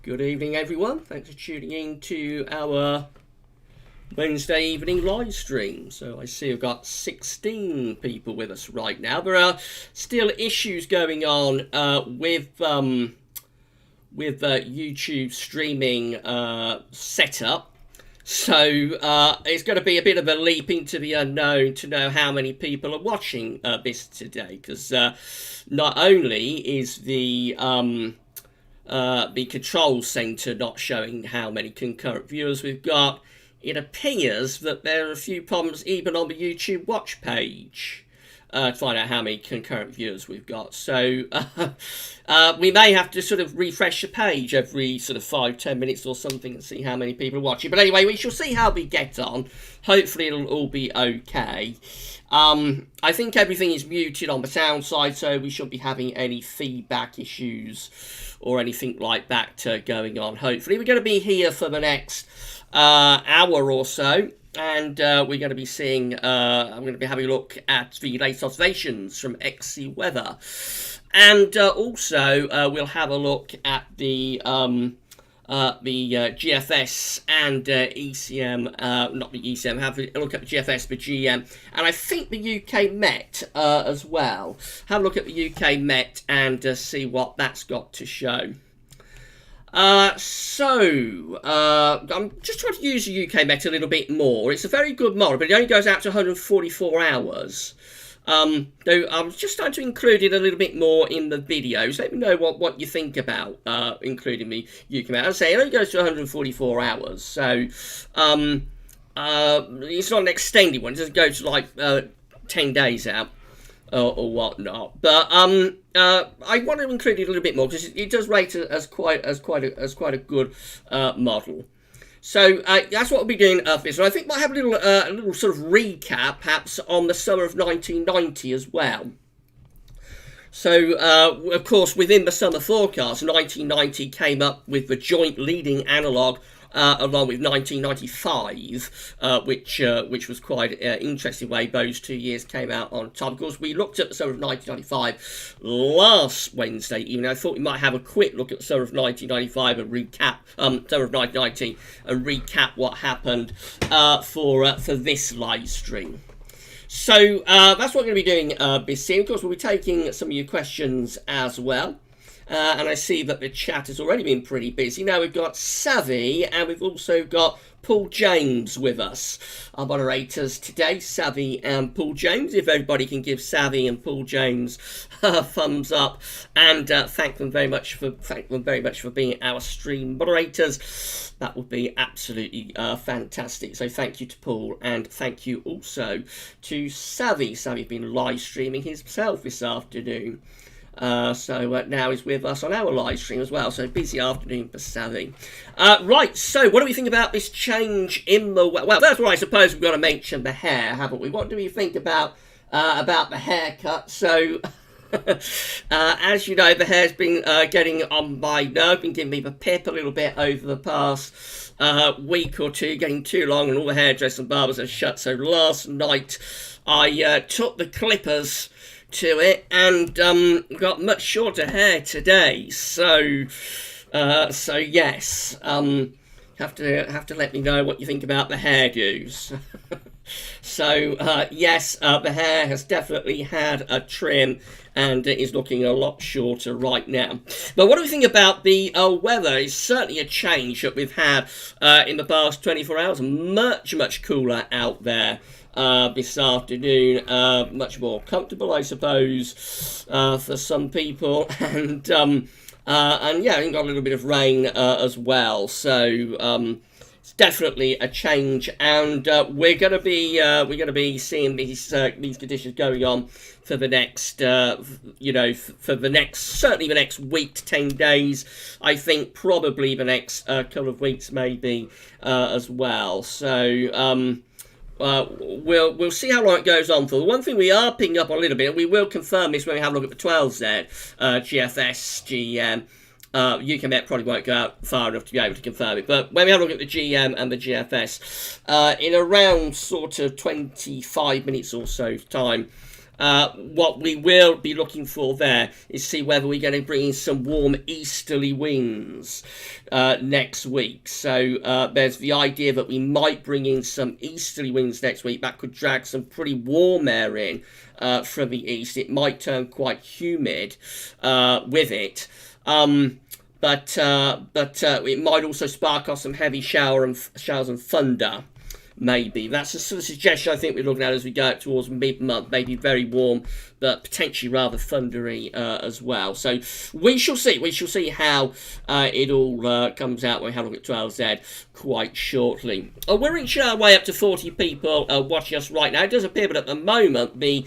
Good evening, everyone. Thanks for tuning in to our Wednesday evening live stream. So I see we've got 16 people with us right now. There are still issues going on with YouTube streaming setup. So it's going to be a bit of a leap into the unknown to know how many people are watching this today, because not only is the control center not showing how many concurrent viewers we've got, it appears that there are a few problems even on the YouTube watch page to find out how many concurrent viewers we've got. So we may have to sort of refresh the page every sort of 5-10 minutes or something and see how many people are watching. But anyway, we shall see how we get on. Hopefully it'll all be okay. I think everything is muted on the sound side, so we shouldn't be having any feedback issues or anything like that going on. Hopefully we're going to be here for the next hour or so. And we're going to be seeing, I'm going to be having a look at the latest observations from XC Weather. And also, we'll have a look at the GFS and ECM, not the ECM, have a look at the GFS, the GM, and I think the UK Met as well. Have a look at the UK Met and see what that's got to show. I'm just trying to use the UK Met a little bit more. It's a very good model, but it only goes out to 144 hours. Though I'm just starting to include it a little bit more in the videos. Let me know what you think about including the UK Met. As I say, it only goes to 144 hours, so it's not an extended one. It doesn't go to like 10 days out. Or whatnot, but I want to include it a little bit more because it does rate it as quite a good model. So that's what we'll be doing for this. And I think we'll have a little sort of recap, perhaps, on the summer of 1990 as well. So, of course, within the summer forecast, 1990 came up with the joint leading analogue. Along with 1995, which was quite an interesting way those 2 years came out on top. Of course, we looked at the summer of 1995 last Wednesday evening. I thought we might have a quick look at the summer of 1995 and recap summer of 1990 and recap what happened for this live stream. So that's what we're going to be doing this evening. Of course, we'll be taking some of your questions as well. And I see that the chat has already been pretty busy. Now we've got Savvy, and we've also got Paul James with us. Our moderators today, Savvy and Paul James. If everybody can give Savvy and Paul James a thumbs up, and thank them very much for being our stream moderators, that would be absolutely fantastic. So thank you to Paul, and thank you also to Savvy. Savvy's been live streaming himself this afternoon. So now he's with us on our live stream as well. So busy afternoon for Savvy. Right, so what do we think about this change in the... Well, that's where I suppose we've got to mention the hair, haven't we? What do we think about the haircut? So, as you know, the hair's been getting on my nerve, been giving me the pip a little bit over the past week or two, getting too long, and all the hairdressers and barbers are shut. So last night I took the clippers to it and got much shorter hair today, so yes, have to let me know what you think about the hairdos. So yes, the hair has definitely had a trim and it is looking a lot shorter right now. But what do we think about the weather? It's certainly a change that we've had in the past 24 hours. Much cooler out there this afternoon, much more comfortable, I suppose, for some people, and yeah, I think got a little bit of rain as well. So it's definitely a change, and we're going to be seeing these conditions going on for the next, certainly the next week to 10 days. I think probably the next couple of weeks maybe as well. So. We'll see how long it goes on for. The one thing we are picking up on a little bit, and we will confirm this when we have a look at the 12s there, GFS, GM, UK Met probably won't go out far enough to be able to confirm it, but when we have a look at the GM and the GFS, in around sort of 25 minutes or so time, what we will be looking for there is see whether we're going to bring in some warm easterly winds next week. So there's the idea that we might bring in some easterly winds next week that could drag some pretty warm air in from the east. It might turn quite humid with it. But it might also spark off some heavy showers and thunder. Maybe that's the sort of suggestion I think we're looking at as we go up towards mid-month. Maybe very warm, but potentially rather thundery as well. So we shall see. We shall see how it all comes out when we have a look at 12Z quite shortly. We're inching our way up to 40 people watching us right now. It does appear, but at the moment the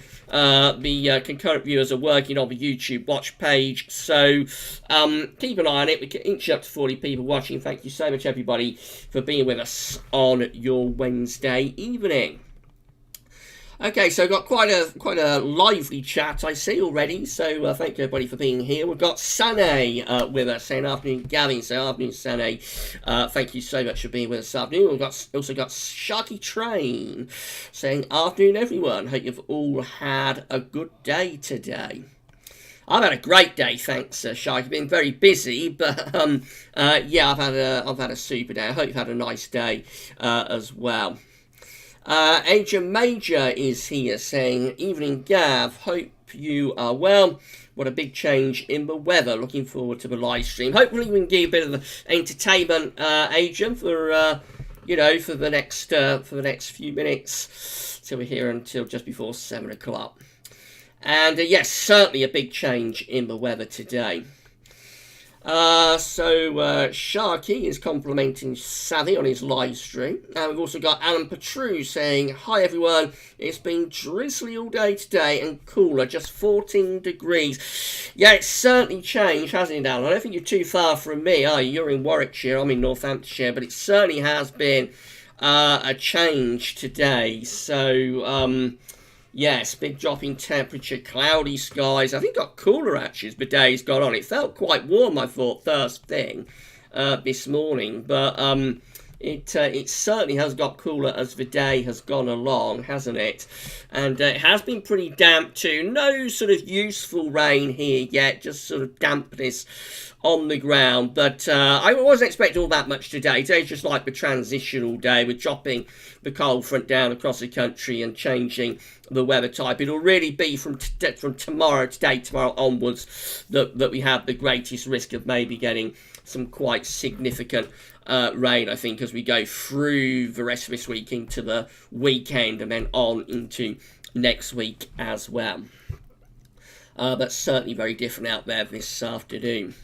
concurrent viewers are working on the YouTube watch page. So keep an eye on it. We can inch up to 40 people watching. Thank you so much, everybody, for being with us on your Wednesday evening. Okay, so got quite a lively chat I see already. So thank you everybody for being here. We've got Sane with us saying afternoon, Gavin. So afternoon, Sane. Thank you so much for being with us this afternoon. We've also got Sharky Train saying afternoon, everyone. Hope you've all had a good day today. I've had a great day, thanks, Sharky. Been very busy, but yeah, I've had a super day. I hope you've had a nice day as well. Agent Major is here saying, evening Gav, hope you are well. What a big change in the weather. Looking forward to the live stream. Hopefully we can give a bit of entertainment, Agent, for for the next few minutes. So we're here until just before 7 o'clock. And yes, certainly a big change in the weather today. Sharky is complimenting Savvy on his live stream. And we've also got Alan Petru saying, hi everyone, it's been drizzly all day today and cooler, just 14 degrees. Yeah, it's certainly changed, hasn't it, Alan? I don't think you're too far from me, are you? You're in Warwickshire, I'm in Northamptonshire, but it certainly has been a change today. So, yes, big drop in temperature, cloudy skies. I think it got cooler actually as the day's gone on. It felt quite warm, I thought, first thing this morning. But it certainly has got cooler as the day has gone along, hasn't it? And it has been pretty damp too. No sort of useful rain here yet, just sort of dampness on the ground. But I wasn't expecting all that much today. Today's just like the transitional day. We're dropping the cold front down across the country and changing the weather type. It'll really be from tomorrow onwards that we have the greatest risk of maybe getting some quite significant rain, I think, as we go through the rest of this week into the weekend and then on into next week as well. But certainly very different out there this afternoon.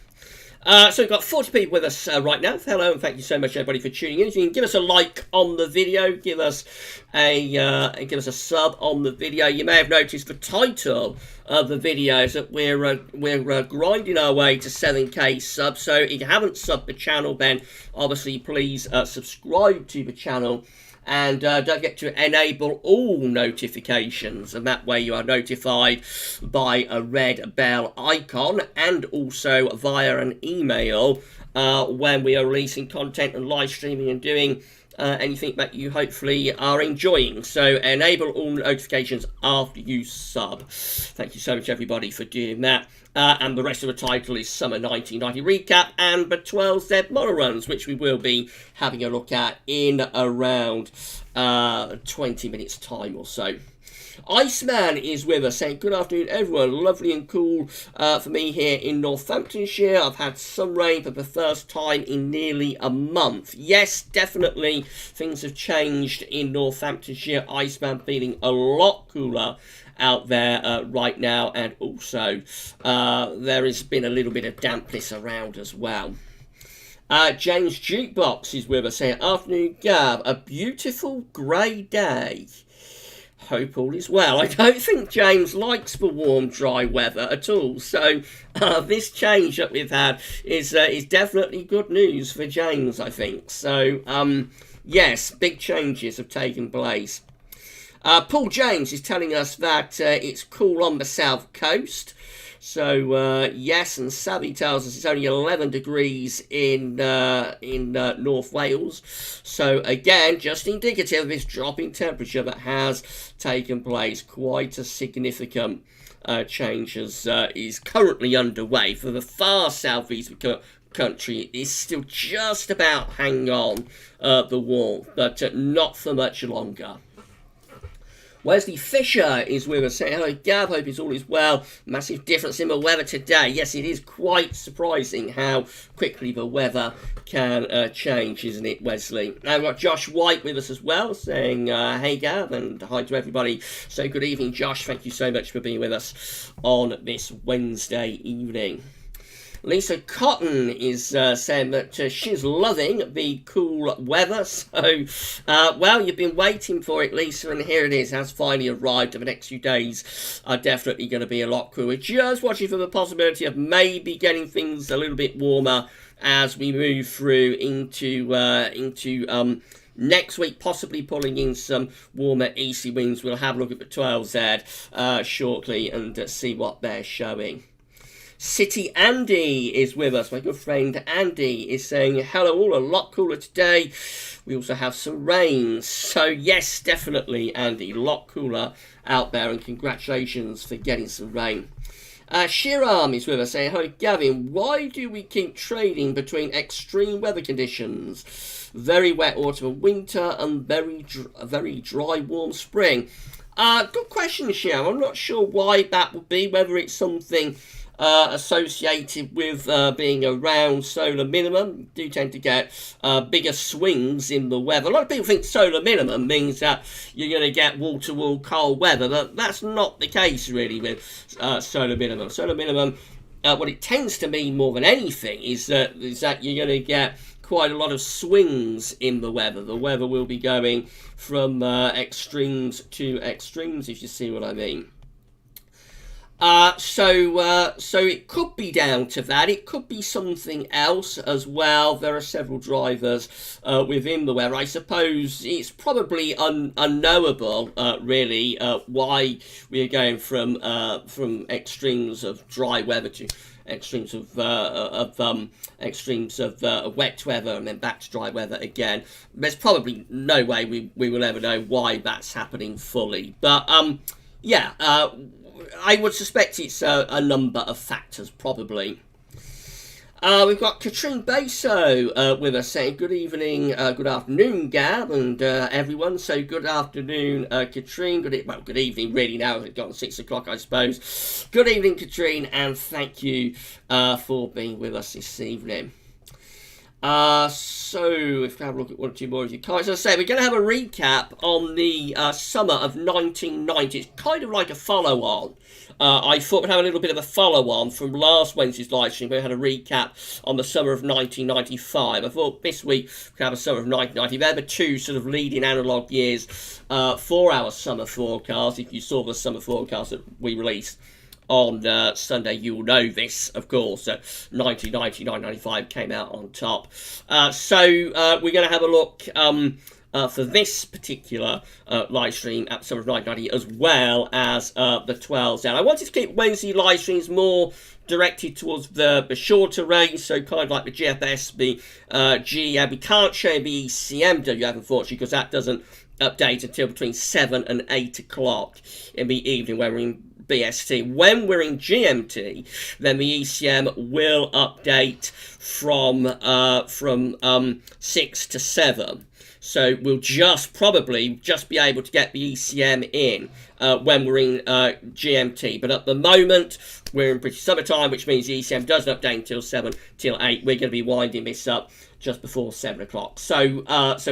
So we've got 40 people with us right now. Hello, and thank you so much, everybody, for tuning in. If you can give us a like on the video, give us a sub on the video. You may have noticed the title of the video is that we're grinding our way to 7k subs. So if you haven't subbed the channel, then obviously please subscribe to the channel. And don't forget to enable all notifications, and that way you are notified by a red bell icon and also via an email when we are releasing content and live streaming and doing anything that you hopefully are enjoying. So enable all notifications after you sub. Thank you so much, everybody, for doing that. And the rest of the title is Summer 1990 Recap and the 12Z Model Runs, which we will be having a look at in around 20 minutes time or so. Iceman is with us saying, good afternoon everyone, lovely and cool for me here in Northamptonshire. I've had some rain for the first time in nearly a month. Yes, definitely things have changed in Northamptonshire. Iceman feeling a lot cooler out there right now, and also there has been a little bit of dampness around as well. James Jukebox is with us saying, afternoon Gav, a beautiful grey day. Hope all is well. I don't think James likes the warm, dry weather at all. So this change that we've had is definitely good news for James, I think. So yes, big changes have taken place. Paul James is telling us that it's cool on the south coast. So yes, and Savvy tells us it's only 11 degrees in North Wales. So again, just indicative of this drop in temperature that has taken place. Quite a significant change is currently underway for the far southeast of the country. Is still just about hanging on the wall, but not for much longer. Wesley Fisher is with us saying, hello Gav, hope all is well. Massive difference in the weather today. Yes, it is quite surprising how quickly the weather can change, isn't it, Wesley? Now we've got Josh White with us as well, saying, hey Gav, and hi to everybody. So good evening, Josh. Thank you so much for being with us on this Wednesday evening. Lisa Cotton is saying that she's loving the cool weather. So, well, you've been waiting for it, Lisa, and here it is. It has finally arrived. And the next few days are definitely going to be a lot cooler. Just watching for the possibility of maybe getting things a little bit warmer as we move through into next week, possibly pulling in some warmer easterly winds. We'll have a look at the 12Z shortly and see what they're showing. City Andy is with us. My good friend Andy is saying, hello all, a lot cooler today. We also have some rain. So yes, definitely, Andy, a lot cooler out there, and congratulations for getting some rain. Shiram is with us saying, hello Gavin, why do we keep trading between extreme weather conditions? Very wet autumn and winter, and very dry, warm spring. Good question, Shiram. I'm not sure why that would be, whether it's something associated with being around solar minimum. You do tend to get bigger swings in the weather. A lot of people think solar minimum means that you're going to get wall-to-wall cold weather, but that's not the case really with solar minimum. Solar minimum, what it tends to mean more than anything is that you're going to get quite a lot of swings in the weather. The weather will be going from extremes to extremes, if you see what I mean. So it could be down to that. It could be something else as well. There are several drivers within the weather. I suppose it's probably unknowable, really, why we are going from extremes of dry weather to extremes of wet weather and then back to dry weather again. There's probably no way we will ever know why that's happening fully. But yeah. I would suspect it's a number of factors, probably. We've got Katrine Baso with us saying, good evening, good afternoon, Gab, and everyone. So good afternoon, Katrine. Good evening, really, now. It's gone 6 o'clock, I suppose. Good evening, Katrine, and thank you for being with us this evening. So if we have a look at one or two more of your comments, as I say, we're going to have a recap on the summer of 1990. It's kind of like a follow-on. I thought we'd have a little bit of a follow-on from last Wednesday's live stream. We had a recap on the summer of 1995. I thought this week we could have a summer of 1990. They're the two sort of leading analogue years for our summer forecast. If you saw the summer forecast that we released on Sunday, you will know this, of course. 1990, 1995 came out on top. So we're going to have a look for this particular live stream at Summer of 1990, as well as the 12s. And I wanted to keep Wednesday live streams more directed towards the shorter range, so kind of like the GFS, the GEM. We can't show the ECMWF, unfortunately, because that doesn't update until between 7 and 8 o'clock in the evening when we're in BST. When we're in GMT, then the ECM will update from 6 to 7. So we'll probably just be able to get the ECM in when we're in GMT. But at the moment, we're in British summertime, which means the ECM doesn't update until 7 till 8. We're going to be winding this up just before 7 o'clock. So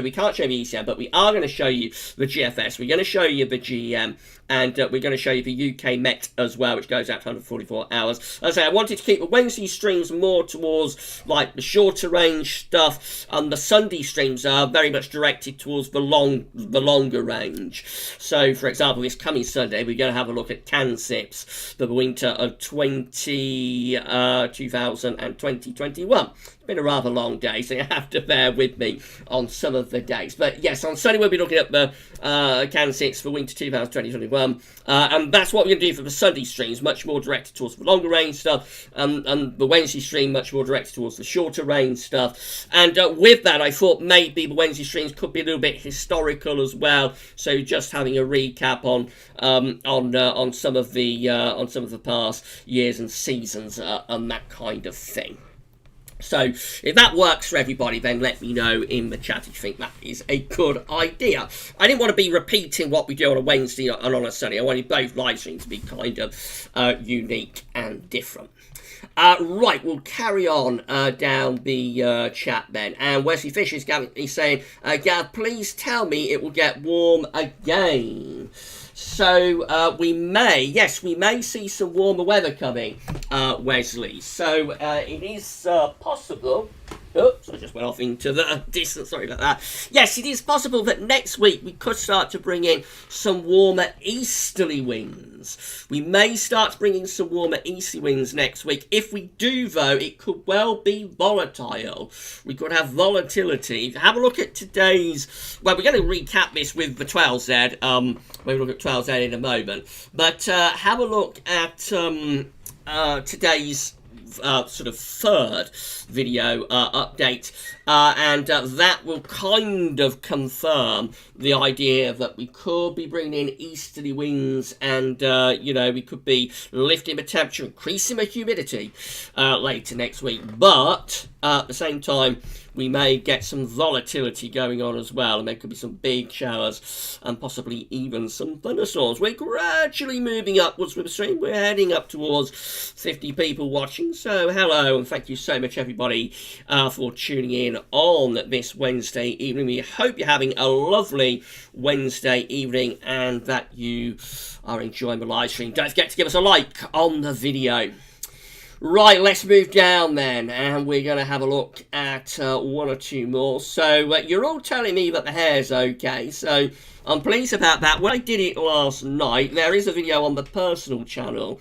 we can't show you the ECM, but we are going to show you the GFS. We're going to show you the GEM, and we're going to show you the UK Met as well, which goes out for 144 hours. As I say, I wanted to keep the Wednesday streams more towards like the shorter range stuff, and the Sunday streams are very much directed towards the longer range. So, for example, this coming Sunday, we're going to have a look at CANSIPs for the winter of 2020-2021. been a rather long day, so you have to bear with me on some of the days. But yes, on Sunday we'll be looking at the candidates for winter 2021, and that's what we're going to do for the Sunday streams, much more directed towards the longer range stuff, and the Wednesday stream much more directed towards the shorter range stuff. And with that, I thought maybe the Wednesday streams could be a little bit historical as well, so just having a recap on some of the past years and seasons and that kind of thing. So if that works for everybody, then let me know in the chat if you think that is a good idea. I didn't want to be repeating what we do on a Wednesday and on a Sunday. I wanted both live streams to be kind of unique and different. Right, we'll carry on down the chat then. And Wesley Fisher is saying, Gav, please tell me it will get warm again. So we may see some warmer weather coming, Wesley. So it is possible. Oops, I just went off into the distance. Sorry about that. Yes, it is possible that next week we could start to bring in some warmer easterly winds. We may start bringing some warmer easterly winds next week. If we do, though, it could well be volatile. We could have volatility. Have a look at today's... Well, we're going to recap this with the 12Z. We'll look at 12Z in a moment. But have a look at today's... sort of third video update, and that will kind of confirm the idea that we could be bringing in easterly winds, and we could be lifting the temperature, increasing the humidity later next week, but at the same time we may get some volatility going on as well, and there could be some big showers and possibly even some thunderstorms. We're gradually moving upwards with the stream. We're heading up towards 50 people watching, so hello and thank you so much everybody for tuning in on this Wednesday evening. We hope you're having a lovely Wednesday evening and that you are enjoying the live stream. Don't forget to give us a like on the video. Right, let's move down then, and we're going to have a look at one or two more. So you're all telling me that the hair's okay, so I'm pleased about that. When I did it last night, there is a video on the personal channel,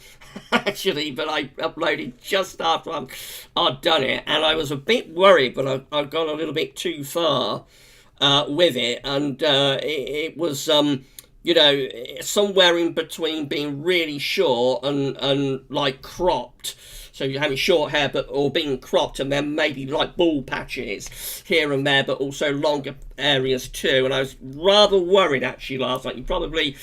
actually, but I uploaded just after I'd done it, and I was a bit worried, but I've gone a little bit too far with it, and it was... somewhere in between being really short and like cropped. So you're having short hair or being cropped, and then maybe like bald patches here and there, but also longer areas too. And I was rather worried actually last night. You probably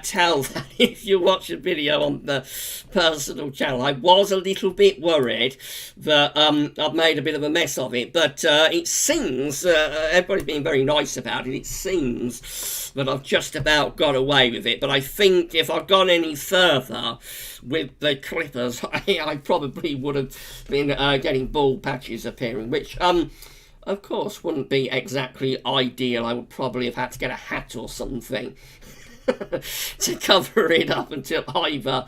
tell that if you watch the video on the personal channel. I was a little bit worried that I've made a bit of a mess of it, but it seems everybody's been very nice about it. It seems that I've just about got away with it, but I think if I'd gone any further with the clippers, I probably would have been getting bald patches appearing, which of course wouldn't be exactly ideal. I would probably have had to get a hat or something to cover it up until either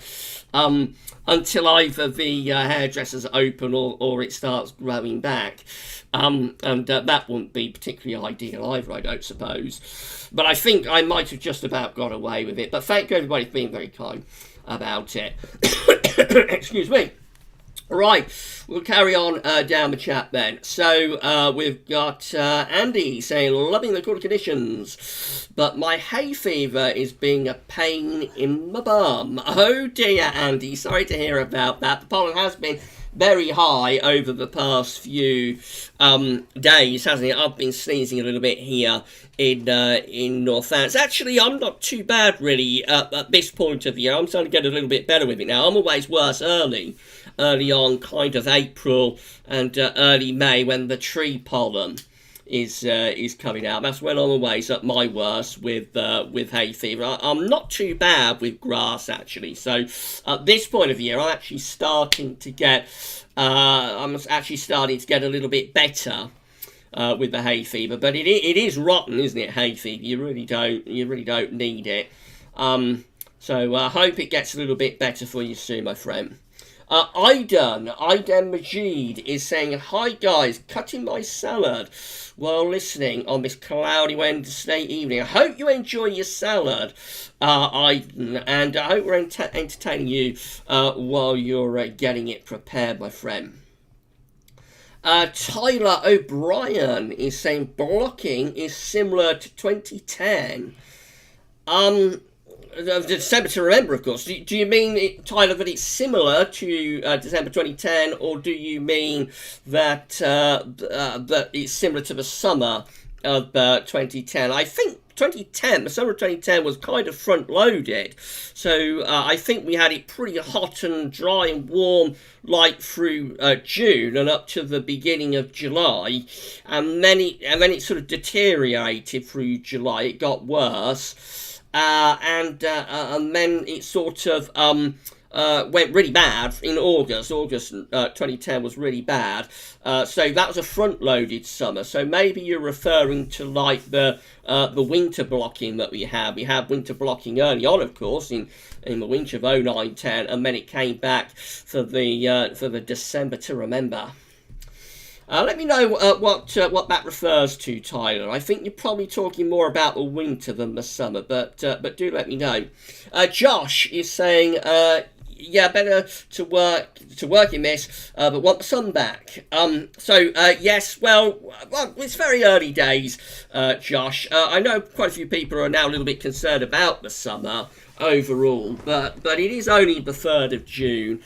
the hairdressers open or it starts growing back. And that wouldn't be particularly ideal either, I don't suppose. But I think I might have just about got away with it. But thank you everybody for being very kind about it. Excuse me. Right, we'll carry on down the chat then. So we've got Andy saying, loving the good conditions, but my hay fever is being a pain in my bum. Oh dear, Andy, sorry to hear about that. The pollen has been very high over the past few days, hasn't it? I've been sneezing a little bit here in Northants. Actually, I'm not too bad really at this point of the year. I'm starting to get a little bit better with it now. I'm always worse early on, kind of April and early May, when the tree pollen is coming out. That's when I'm always at my worst with hay fever. I'm not too bad with grass actually. So at this point of the year, I'm actually starting to get a little bit better with the hay fever. But it is rotten, isn't it? Hay fever. You really don't need it. So I hope it gets a little bit better for you soon, my friend. Aidan Majid is saying, hi guys, cutting my salad while listening on this cloudy Wednesday evening. I hope you enjoy your salad, Aidan, and I hope we're entertaining you while you're getting it prepared, my friend. Tyler O'Brien is saying blocking is similar to 2010. December to remember, of course. Do you mean, Tyler, that it's similar to December 2010, or do you mean that that it's similar to the summer of 2010? I think the summer of 2010 was kind of front-loaded, so I think we had it pretty hot and dry and warm like through June and up to the beginning of July, and then it sort of deteriorated through July. It got worse. And then it sort of went really bad in August. August 2010 was really bad. So that was a front-loaded summer. So maybe you're referring to like the winter blocking that we had. We had winter blocking early on, of course, in the winter of 09-10, and then it came back for the December to remember. Let me know what that refers to, Tyler. I think you're probably talking more about the winter than the summer, but do let me know. Josh is saying, yeah, better to work in this, but want the sun back. Yes, well, it's very early days, Josh. I know quite a few people are now a little bit concerned about the summer overall, but it is only the 3rd of June.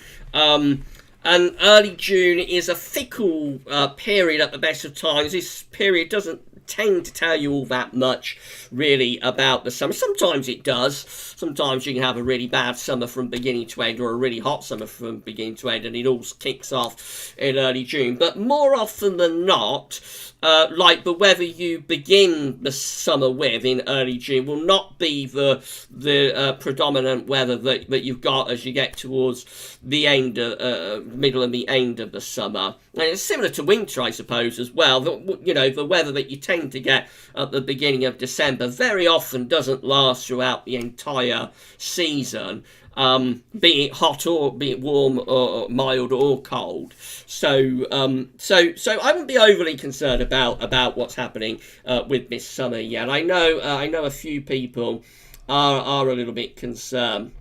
And early June is a fickle period at the best of times. This period doesn't tend to tell you all that much, really, about the summer. Sometimes it does. Sometimes you can have a really bad summer from beginning to end, or a really hot summer from beginning to end, and it all kicks off in early June. But more often than not, like the weather you begin the summer with in early June will not be the predominant weather that you've got as you get towards the end, middle and the end of the summer. And it's similar to winter, I suppose, as well. The weather that you tend to get at the beginning of December very often doesn't last throughout the entire season. Be it hot or be it warm or mild or cold. So I wouldn't be overly concerned about what's happening with this summer yet. I know a few people are a little bit concerned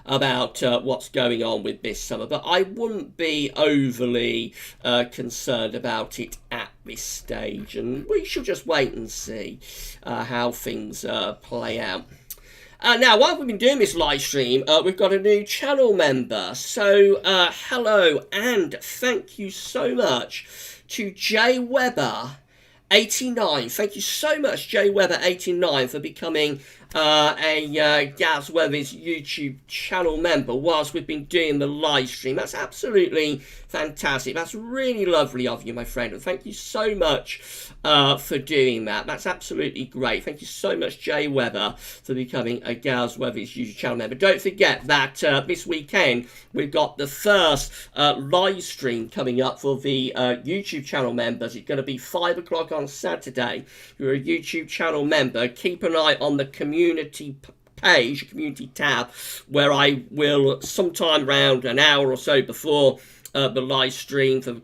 about what's going on with this summer, but I wouldn't be overly concerned about it at this stage, and we shall just wait and see how things play out. Now, while we've been doing this live stream, we've got a new channel member. So, hello and thank you so much to Jay Weber 89. Thank you so much, Jay Weber 89, for becoming a Gaz Weber's YouTube channel member whilst we've been doing the live stream. That's absolutely fantastic. That's really lovely of you, my friend, and thank you so much for doing that. That's absolutely great. Thank you so much, Jay Weber, for becoming a Gaz Weber's YouTube channel member. Don't forget that this weekend we've got the first live stream coming up for the YouTube channel members. It's going to be 5 o'clock on Saturday. If you're a YouTube channel member, keep an eye on the community page, community tab, where I will sometime around an hour or so before the live stream for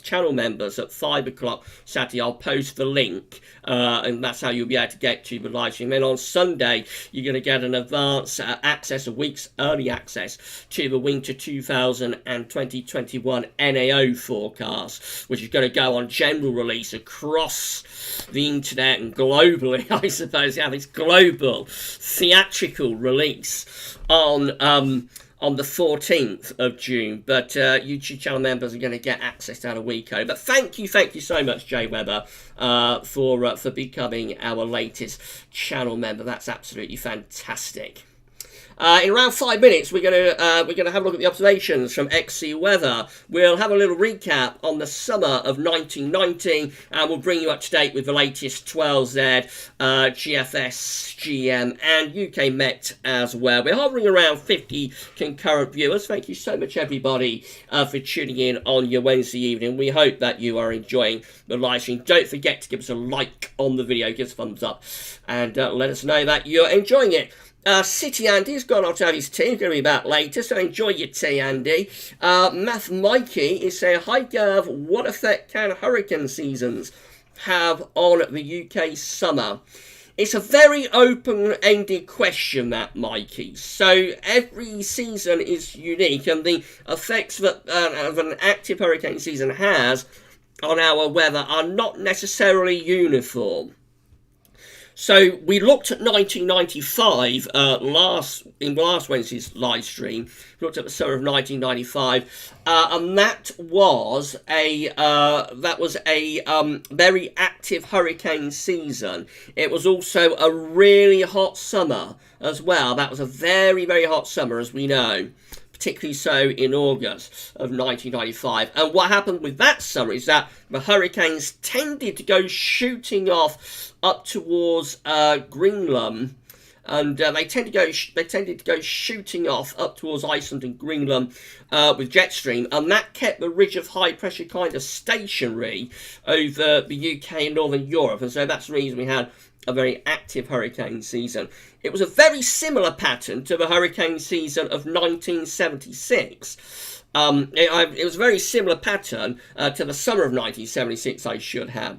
channel members at 5 o'clock Saturday, I'll post the link, and that's how you'll be able to get to the live stream. Then on Sunday, you're going to get an advance access, a week's early access to the winter 2020-21 NAO forecast, which is going to go on general release across the internet and globally, I suppose. Yeah, this global theatrical release on the 14th of June, but YouTube channel members are going to get access to that a week ago. But thank you so much, Jay Weber, for becoming our latest channel member. That's absolutely fantastic. In around 5 minutes, we're gonna have a look at the observations from XC Weather. We'll have a little recap on the summer of 1990, and we'll bring you up to date with the latest 12Z, GFS, GM, and UK Met as well. We're hovering around 50 concurrent viewers. Thank you so much, everybody, for tuning in on your Wednesday evening. We hope that you are enjoying the live stream. Don't forget to give us a like on the video, give us a thumbs up, and let us know that you're enjoying it. City Andy's gone on to have his tea. He's going to be back later, so enjoy your tea, Andy. Math Mikey is saying, hi Gav, what effect can hurricane seasons have on the UK summer? it's a very open-ended question, that, Mikey. So every season is unique, and the effects that of an active hurricane season has on our weather are not necessarily uniform. So we looked at 1995 last Wednesday's live stream. We looked at the summer of 1995, and that was a very active hurricane season. It was also a really hot summer as well. That was a very, very hot summer, as we know, particularly so in August of 1995. And what happened with that summer is that the hurricanes tended to go shooting off up towards Greenland, and they tended to go shooting off up towards Iceland and Greenland with jet stream, and that kept the ridge of high pressure kind of stationary over the UK and Northern Europe, and so that's the reason we had a very active hurricane season. It was a very similar pattern to the hurricane season of 1976. It was a very similar pattern to the summer of 1976, I should have.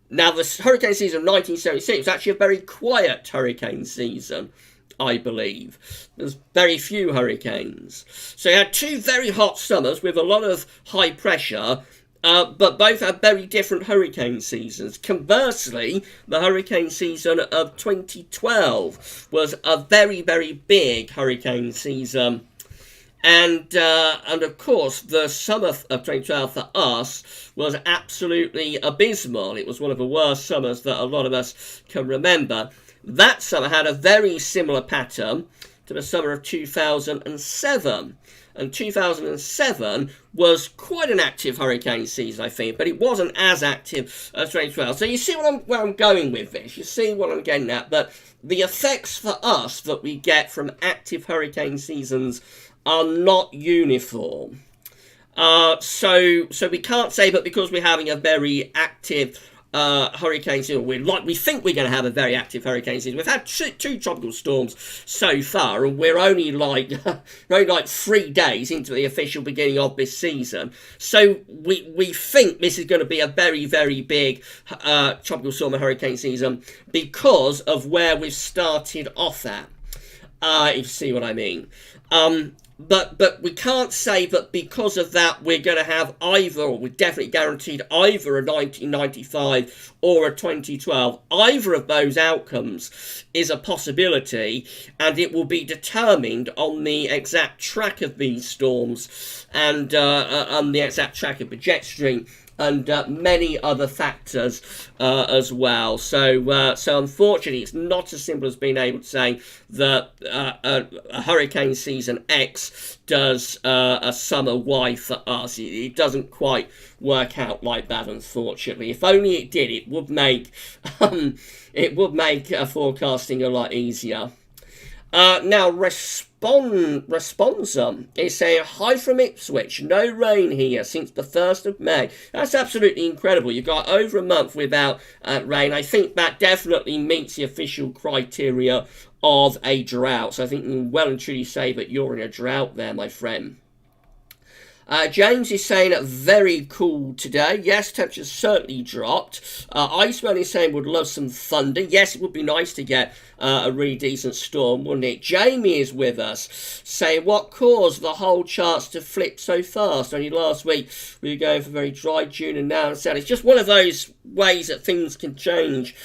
Now, the hurricane season of 1976 was actually a very quiet hurricane season, I believe. There's very few hurricanes. So you had two very hot summers with a lot of high pressure, but both had very different hurricane seasons. Conversely, the hurricane season of 2012 was a very, very big hurricane season. And of course, the summer of 2012 for us was absolutely abysmal. It was one of the worst summers that a lot of us can remember. That summer had a very similar pattern to the summer of 2007. And 2007 was quite an active hurricane season, I think, but it wasn't as active as 2012. So you see where I'm going with this. You see what I'm getting at, that the effects for us that we get from active hurricane seasons are not uniform. So we can't say, but because we're having a very active hurricane season, we think we're going to have a very active hurricane season. We've had two tropical storms so far, and we're only like 3 days into the official beginning of this season. So we think this is going to be a very, very big tropical storm and hurricane season because of where we've started off at. If you see what I mean. But we can't say that because of that we're going to have either, or we're definitely guaranteed either a 1995 or a 2012. Either of those outcomes is a possibility, and it will be determined on the exact track of these storms and on the exact track of the jet stream and many other factors as well. So unfortunately, it's not as simple as being able to say that a hurricane season X does a summer Y for us. It doesn't quite work out like that, unfortunately. If only it did, it would make forecasting a lot easier. Now, Responser is saying, hi from Ipswich, no rain here since the 1st of May. That's absolutely incredible. You've got over a month without rain. I think that definitely meets the official criteria of a drought. So I think you can well and truly say that you're in a drought there, my friend. James is saying very cool today. Yes, temperatures certainly dropped. Iceman is saying would love some thunder. Yes, it would be nice to get a really decent storm, wouldn't it? Jamie is with us saying what caused the whole charts to flip so fast? Only last week we were going for very dry June and now it's sad. It's just one of those ways that things can change,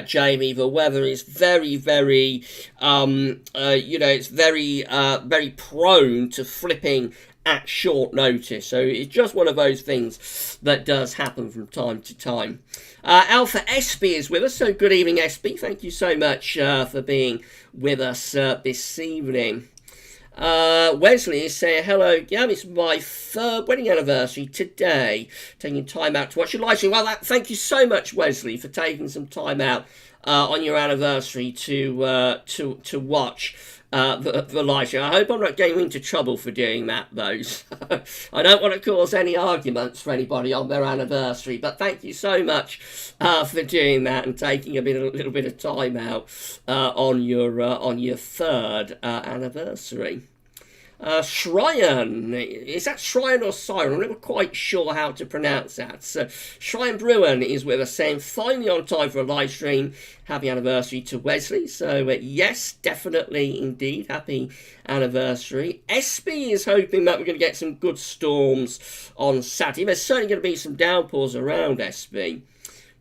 Jamie. The weather is very, very, it's very, very prone to flipping at short notice. So it's just one of those things that does happen from time to time. Alpha SB is with us. So good evening, SB. Thank you so much for being with us this evening. Wesley is saying, hello, Gab, it's my 3rd wedding anniversary today. Taking time out to watch your live stream. Well, thank you so much, Wesley, for taking some time out on your anniversary to watch the live stream. I hope I'm not getting into trouble for doing that, though. I don't want to cause any arguments for anybody on their anniversary, but thank you so much for doing that and taking a little bit of time out on your 3rd anniversary. Shryan, is that Shryan or Siren? I'm never quite sure how to pronounce that. So Shryan Bruin is with us saying, finally on time for a live stream. Happy anniversary to Wesley. So yes, definitely indeed, happy anniversary. SB is hoping that we're going to get some good storms on Saturday. There's certainly going to be some downpours around SB.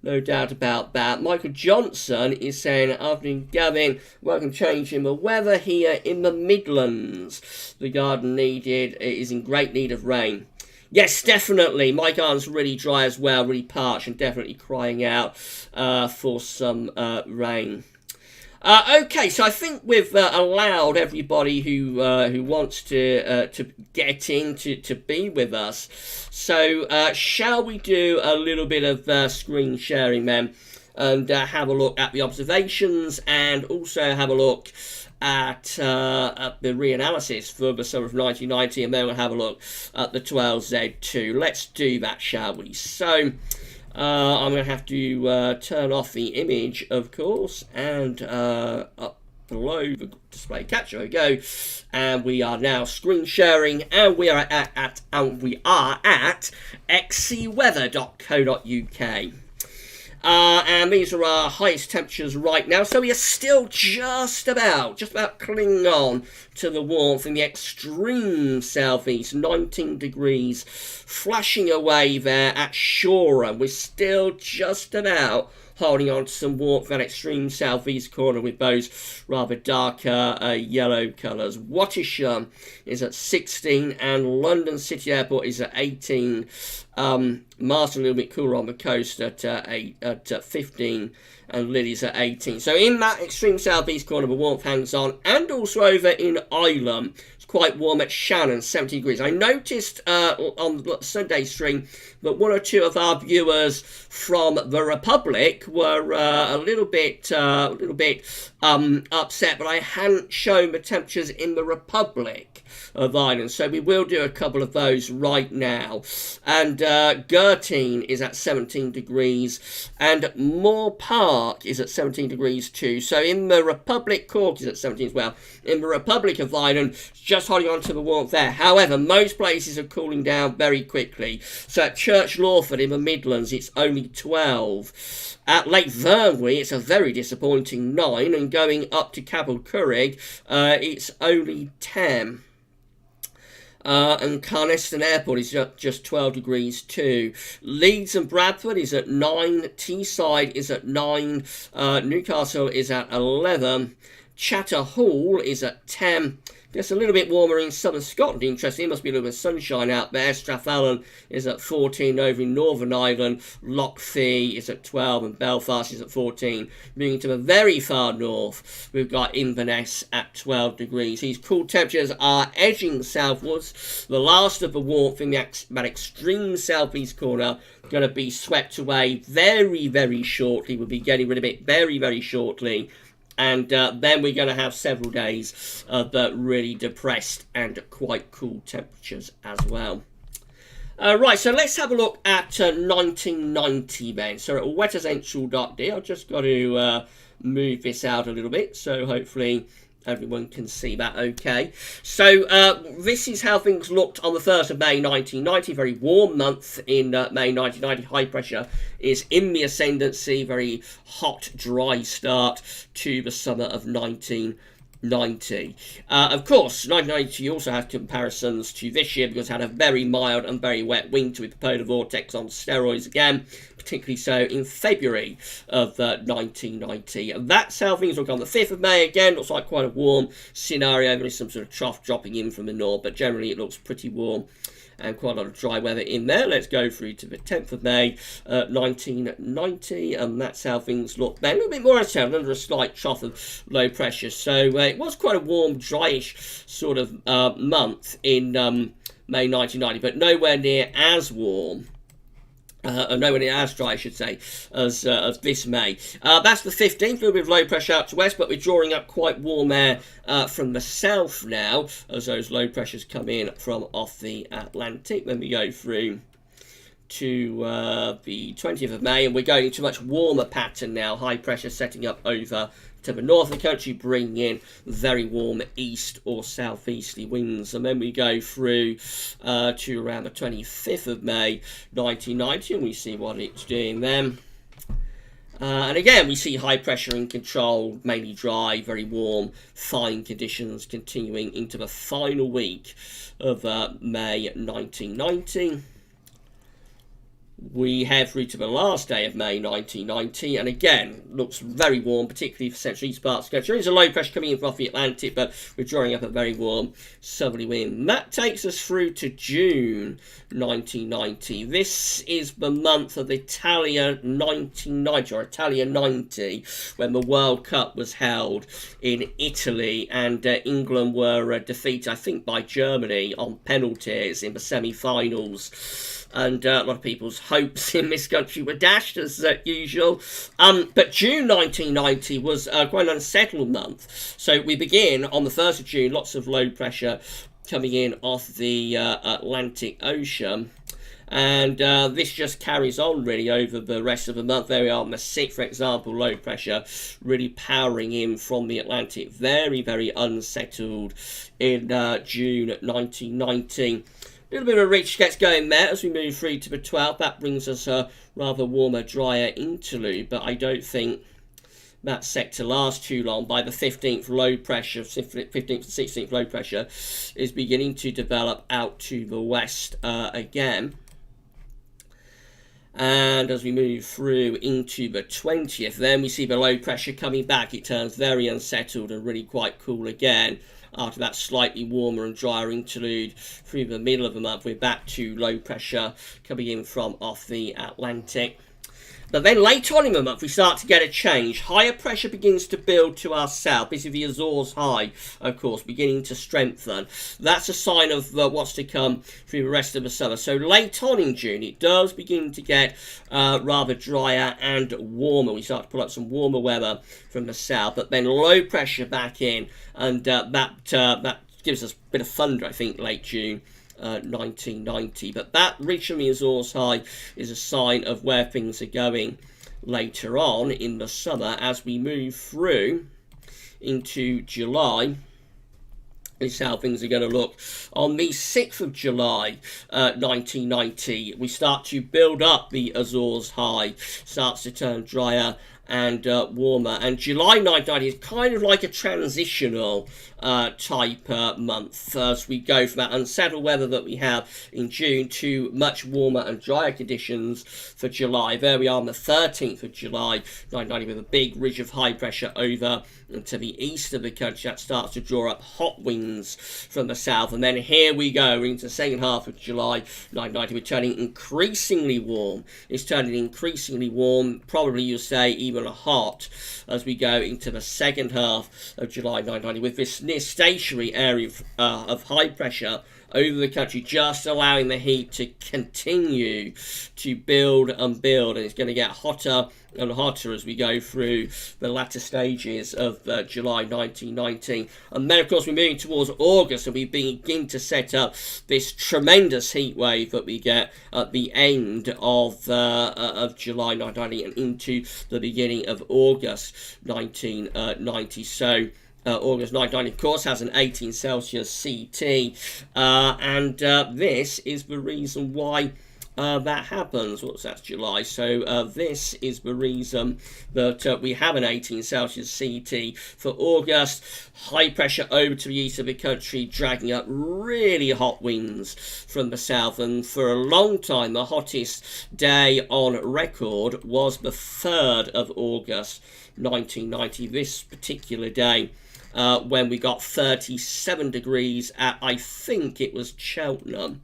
No doubt about that. Michael Johnson is saying, afternoon Gavin, welcome change in the weather here in the Midlands. The garden is in great need of rain. Yes, definitely. My garden's really dry as well, really parched, and definitely crying out for some rain. Okay, so I think we've allowed everybody who wants to get in to be with us. So shall we do a little bit of screen sharing then, and have a look at the observations, and also have a look at the reanalysis for the summer of 1990, and then we'll have a look at the 12Z2. Let's do that, shall we? So I'm going to have to turn off the image, of course, and up below the display capture we go, and we are now screen sharing, and we are at xcweather.co.uk. And these are our highest temperatures right now, so we are still just about clinging on to the warmth in the extreme southeast, 19 degrees, flashing away there at Shoreham. We're still just about holding on to some warmth in that extreme southeast corner with those rather darker yellow colours. Wattisham is at 16, and London City Airport is at 18. Marston a little bit cooler on the coast at 15, and Lily's at 18. So in that extreme southeast corner, the warmth hangs on, and also over in Ilam, it's quite warm at Shannon, 70 degrees. I noticed on the Sunday stream that one or two of our viewers from the Republic were a little bit upset, but I hadn't shown the temperatures in the Republic of Ireland, so we will do a couple of those right now. And Gertine is at 17 degrees, and Moore Park is at 17 degrees too. So in the Republic, Cork is at 17 as well. In the Republic of Ireland, just holding on to the warmth there. However, most places are cooling down very quickly. So at Church Lawford in the Midlands, it's only 12. At Lake Vyrnwy, it's a very disappointing 9, and going up to Cabell Currig, it's only 10. And Carneston Airport is just 12 degrees too. Leeds and Bradford is at 9. Teesside is at 9. Newcastle is at 11. Chatter Hall is at 10. Just a little bit warmer in southern Scotland, interesting. It must be a little bit of sunshine out there. Strathallan is at 14 over in Northern Ireland. Loch Fee is at 12 and Belfast is at 14. Moving to the very far north, we've got Inverness at 12 degrees. These cool temperatures are edging southwards. The last of the warmth in that extreme southeast corner going to be swept away very, very shortly. We'll be getting rid of it very, very shortly. And then we're going to have several days of really depressed and quite cool temperatures as well. Right, so let's have a look at 1990 then. So at weathercentral.d, I've just got to move this out a little bit, so hopefully everyone can see that okay. So this is how things looked on the 1st of May 1990. Very warm month in May 1990. High pressure is in the ascendancy. Very hot, dry start to the summer of 1990. Of course, 1990 also has comparisons to this year because it had a very mild and very wet winter with the polar vortex on steroids again, particularly so in February of 1990. And that's how things look on the 5th of May. Again, looks like quite a warm scenario. There is some sort of trough dropping in from the north, but generally it looks pretty warm and quite a lot of dry weather in there. Let's go through to the 10th of May, 1990, and that's how things look then. A little bit more unsettled under a slight trough of low pressure. So it was quite a warm, dryish sort of month in May 1990, but nowhere near as warm. Nowhere near as dry, I should say, as this May. That's the 15th, a little bit of low pressure out to west, but we're drawing up quite warm air from the south now, as those low pressures come in from off the Atlantic. Then we go through to the 20th of May, and we're going into a much warmer pattern now. High pressure setting up over to the north of the country, bringing in very warm east or southeasterly winds. And then we go through to around the 25th of May 1990, and we see what it's doing then. And again, we see high pressure and control, mainly dry, very warm, fine conditions continuing into the final week of May 1990. We head through to the last day of May 1990, and again, looks very warm, particularly for central east parts of the country. There is a low pressure coming in from off the Atlantic, but we're drawing up a very warm southerly wind. That takes us through to June 1990. This is the month of Italia 1990, or Italia 90, when the World Cup was held in Italy, and England were defeated, I think, by Germany on penalties in the semi-finals. And a lot of people's hopes in this country were dashed, as usual. But June 1990 was quite an unsettled month. So we begin on the 1st of June, lots of low pressure coming in off the Atlantic Ocean. And this just carries on really over the rest of the month. There we are on the 6th, for example, low pressure really powering in from the Atlantic. Very, very unsettled in June 1990. A little bit of a reach gets going there as we move through to the 12th. That brings us a rather warmer, drier interlude, but I don't think that's set to last too long. By the 15th, low pressure, 15th to 16th low pressure is beginning to develop out to the west again. And as we move through into the 20th, then we see the low pressure coming back. It turns very unsettled and really quite cool again. After that slightly warmer and drier interlude through the middle of the month, we're back to low pressure coming in from off the Atlantic. But then later on in the month, we start to get a change. Higher pressure begins to build to our south. This is the Azores High, of course, beginning to strengthen. That's a sign of what's to come through the rest of the summer. So late on in June, it does begin to get rather drier and warmer. We start to pull up some warmer weather from the south, but then low pressure back in, and that gives us a bit of thunder, I think, late June. 1990, but that reaching the Azores High is a sign of where things are going later on in the summer as we move through into July. This is how things are going to look. On the 6th of July 1990, we start to build up the Azores High, starts to turn drier and warmer, and July 1990 is kind of like a transitional type month as we go from that unsettled weather that we have in June to much warmer and drier conditions for July. There we are on the 13th of July 1990 with a big ridge of high pressure over to the east of the country that starts to draw up hot winds from the south, and then here we go into the second half of July 1990. We're turning increasingly warm. It's turning increasingly warm, probably you'll say even hot, as we go into the second half of July 1990 with this near stationary area of high pressure over the country, just allowing the heat to continue to build and build, and it's going to get hotter and hotter as we go through the latter stages of July 1990. And then of course we're moving towards August, and we begin to set up this tremendous heat wave that we get at the end of July 1990 and into the beginning of August 1990. So August 1990, of course, has an 18 Celsius CT, and this is the reason why that happens. What's that? July. So this is the reason that we have an 18 Celsius CT for August. High pressure over to the east of the country, dragging up really hot winds from the south. And for a long time, the hottest day on record was the 3rd of August 1990. This particular day, when we got 37 degrees at, I think it was Cheltenham.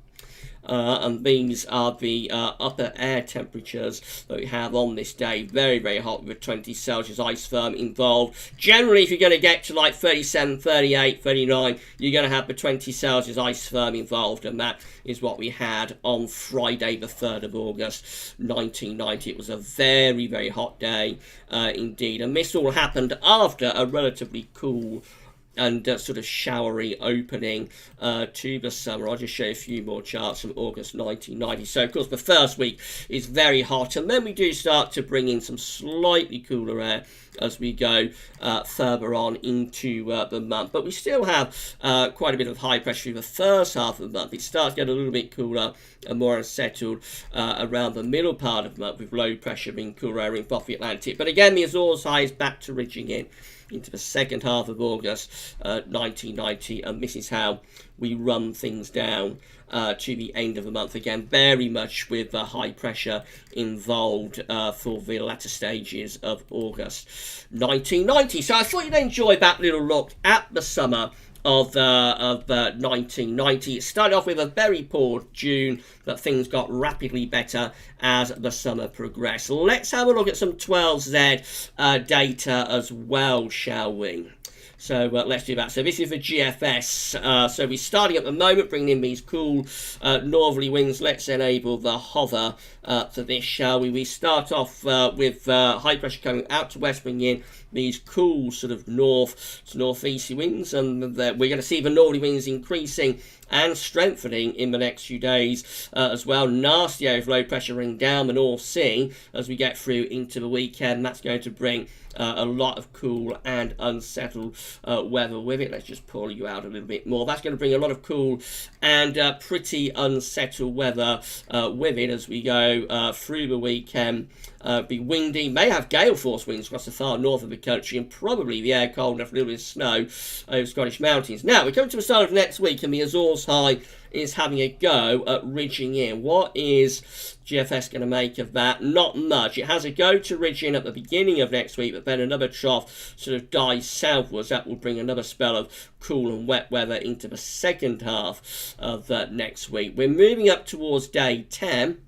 And these are the upper air temperatures that we have on this day. Very, very hot with 20 Celsius ice firm involved. Generally, if you're going to get to like 37, 38, 39, you're going to have the 20 Celsius ice firm involved. And that is what we had on Friday, the 3rd of August, 1990. It was a very, very hot day indeed. And this all happened after a relatively cool and sort of showery opening to the summer. I'll just show you a few more charts from August 1990. So, of course, the first week is very hot, and then we do start to bring in some slightly cooler air as we go further on into the month. But we still have quite a bit of high pressure through the first half of the month. It starts to get a little bit cooler and more unsettled around the middle part of the month, with low pressure being cooler air in off the Atlantic. But again, the Azores high is back to ridging in into the second half of August 1990, and this is how we run things down to the end of the month. Again, very much with high pressure involved for the latter stages of August 1990. So I thought you'd enjoy that little look at the summer of 1990. It started off with a very poor June, but things got rapidly better as the summer progressed. Let's have a look at some 12Z data as well, shall we? So let's do that. So this is the GFS. So we're starting at the moment, bringing in these cool northerly winds. Let's enable the hover for this, shall we? We start off with high pressure coming out to west, bringing in these cool sort of north to northeasterly winds, and we're going to see the northerly winds increasing and strengthening in the next few days as well. Nasty area of low pressure running down the North Sea as we get through into the weekend. That's going to bring a lot of cool and unsettled weather with it. Let's just pull you out a little bit more. That's going to bring a lot of cool and pretty unsettled weather with it as we go through the weekend. Be windy, may have gale force winds across the far north of the country, and probably the air cold enough, a little bit of snow over Scottish mountains. Now, we're coming to the start of next week, and the Azores high is having a go at ridging in. What is GFS going to make of that? Not much. It has a go to ridge in at the beginning of next week, but then another trough sort of dies southwards. That will bring another spell of cool and wet weather into the second half of next week. We're moving up towards day 10.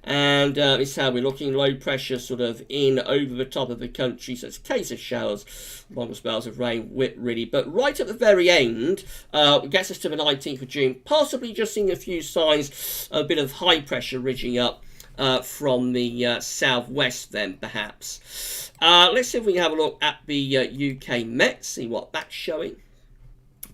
And this is how we're looking. Low pressure sort of in over the top of the country. So it's a case of showers, longer spells of rain, really. But right at the very end, it gets us to the 19th of June. Possibly just seeing a few signs, a bit of high pressure ridging up from the southwest then, perhaps. Let's see if we can have a look at the UK Met, see what that's showing.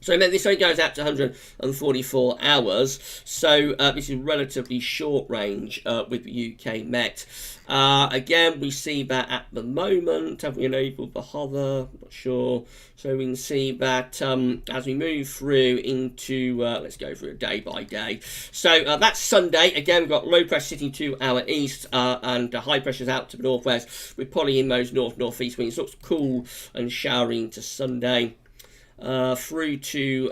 So this only goes out to 144 hours, so this is relatively short range with the UK Met. Again, we see that at the moment. Have we enabled the hover? I'm not sure. So we can see that as we move through into, let's go through it day by day. So that's Sunday. Again, we've got low pressure sitting to our east and high pressures out to the northwest. We're pulling in those north-northeast winds. Looks cool and showery into Sunday. Through to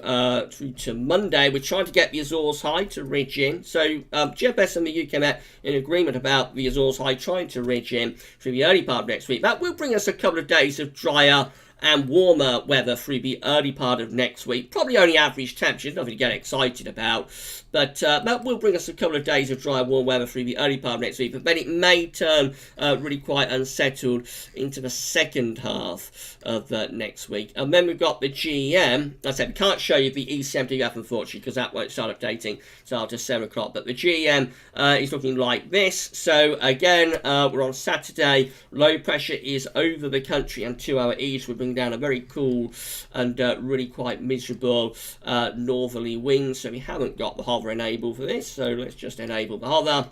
Monday, we're trying to get the Azores high to ridge in. So GFS and the UKMO in agreement about the Azores high trying to ridge in through the early part of next week. That will bring us a couple of days of drier and warmer weather through the early part of next week. Probably only average temperatures, nothing to get excited about. But that will bring us a couple of days of dry, warm weather through the early part of next week. But then it may turn really quite unsettled into the second half of next week. And then we've got the GEM. As I said, we can't show you the E70F, unfortunately, because that won't start updating until after 7 o'clock. But the GEM is looking like this. So, again, we're on Saturday. Low pressure is over the country, and to our east, we're bringing down a very cool and really quite miserable northerly wind. So we haven't got the hover enabled for this, so let's just enable the hover.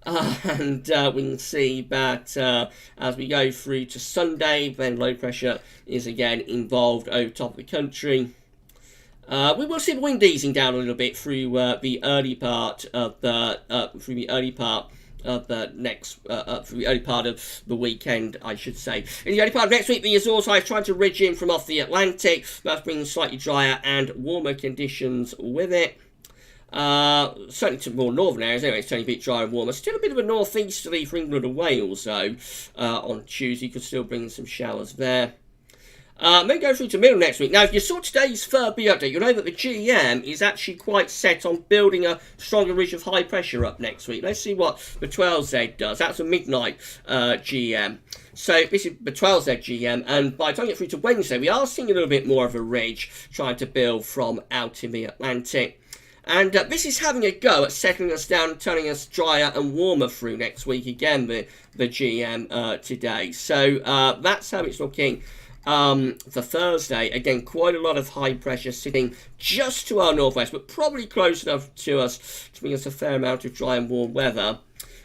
And we can see that as we go through to Sunday, then low pressure is again involved over top of the country. We will see the wind easing down a little bit through the early part of the early part of the weekend, I should say. In the early part of next week, the Azores high is trying to ridge in from off the Atlantic. That's bringing slightly drier and warmer conditions with it. Certainly to more northern areas anyway, it's turning a bit drier and warmer. Still a bit of a northeasterly for England and Wales, though. On Tuesday, could still bring some showers there. Then go through to middle next week. Now, if you saw today's Furby update, you'll know that the GEM is actually quite set on building a stronger ridge of high pressure up next week. Let's see what the 12Z does. That's a midnight GEM. So this is the 12Z GEM, and by the time we get through to Wednesday, we are seeing a little bit more of a ridge trying to build from out in the Atlantic. And this is having a go at settling us down and turning us drier and warmer through next week again, the GEM today. So that's how it's looking for Thursday. Again, quite a lot of high pressure sitting just to our northwest, but probably close enough to us to bring us a fair amount of dry and warm weather.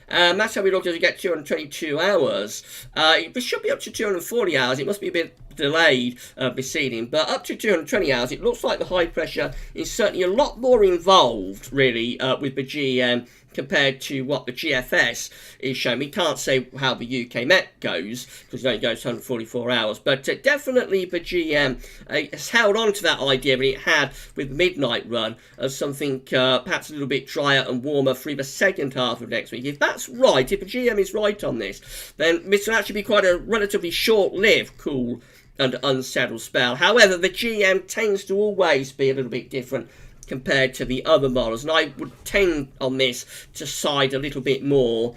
That's how we look as we get 222 hours. It should be up to 240 hours. It must be a bit delayed preceding, but up to 220 hours, it looks like the high pressure is certainly a lot more involved, really, with the GEM compared to what the GFS is showing. We can't say how the UKMO goes, because it only goes 144 hours, but definitely the GEM has held on to that idea that it had with the midnight run of something perhaps a little bit drier and warmer through the second half of next week. If that's right, if the GEM is right on this, then this will actually be quite a relatively short-lived cool and unsettled spell. However, the GEM tends to always be a little bit different compared to the other models, and I would tend on this to side a little bit more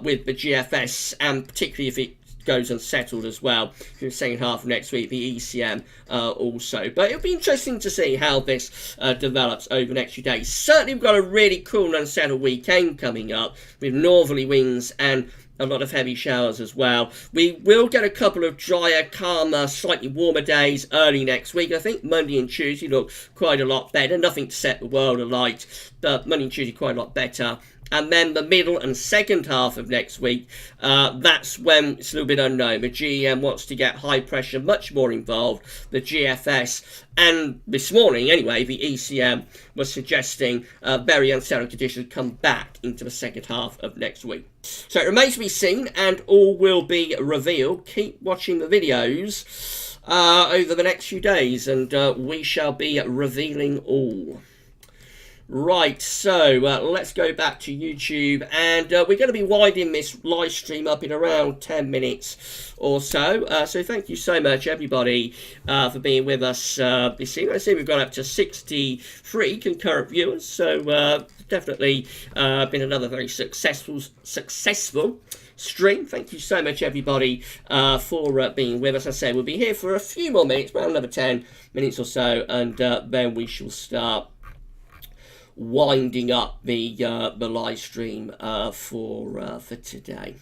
with the GFS, and particularly if it goes unsettled as well for the second half of next week, the ECM also. But it'll be interesting to see how this develops over the next few days. Certainly we've got a really cool and unsettled weekend coming up with northerly winds and a lot of heavy showers as well. We will get a couple of drier, calmer, slightly warmer days early next week. I think Monday and Tuesday look quite a lot better. Nothing to set the world alight, but Monday and Tuesday quite a lot better. And then the middle and second half of next week, that's when it's a little bit unknown. The GEM wants to get high pressure much more involved. The GFS, and this morning anyway, the ECM was suggesting very unsettled conditions come back into the second half of next week. So it remains to be seen, and all will be revealed. Keep watching the videos over the next few days, and we shall be revealing all. Right, so let's go back to YouTube, and we're going to be winding this live stream up in around 10 minutes or so. So thank you so much, everybody, for being with us this evening. I see we've gone up to 63 concurrent viewers, so definitely been another very successful stream. Thank you so much, everybody, for being with us. I say we'll be here for a few more minutes, around another 10 minutes or so, and then we shall start winding up the live stream for today.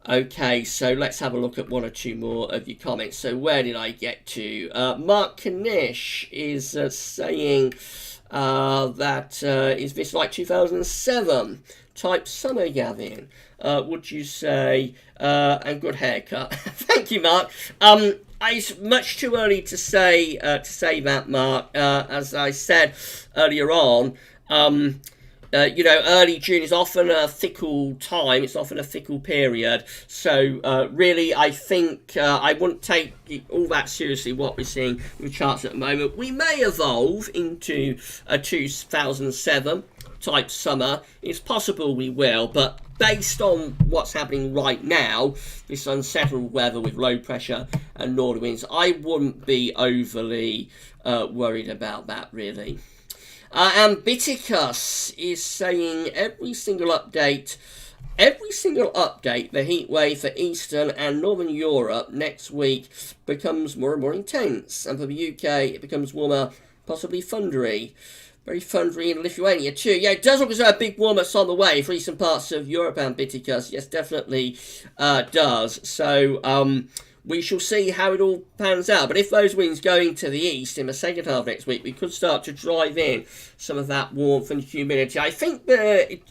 Okay, so let's have a look at one or two more of your comments. So where did I get to? Mark Kanish is saying that is this like 2007 type summer, Gavin? Would you say? And good haircut. Thank you, Mark. It's much too early to say that, Mark. As I said earlier on, early June is often a fickle time. It's often a fickle period. So really, I think I wouldn't take all that seriously what we're seeing in the charts at the moment. We may evolve into a 2007 type summer. It's possible we will, but based on what's happening right now, this unsettled weather with low pressure and northern winds, I wouldn't be overly worried about that, really. Ambiticus is saying every single update, the heat wave for Eastern and Northern Europe next week becomes more and more intense, and for the UK it becomes warmer, possibly thundery. Very thundery in Lithuania too. Yeah, it does look as though a big warm-up's on the way for eastern parts of Europe, Ambiticus. Yes, definitely does. So we shall see how it all pans out. But if those winds go into the east in the second half next week, we could start to drive in some of that warmth and humidity. I think the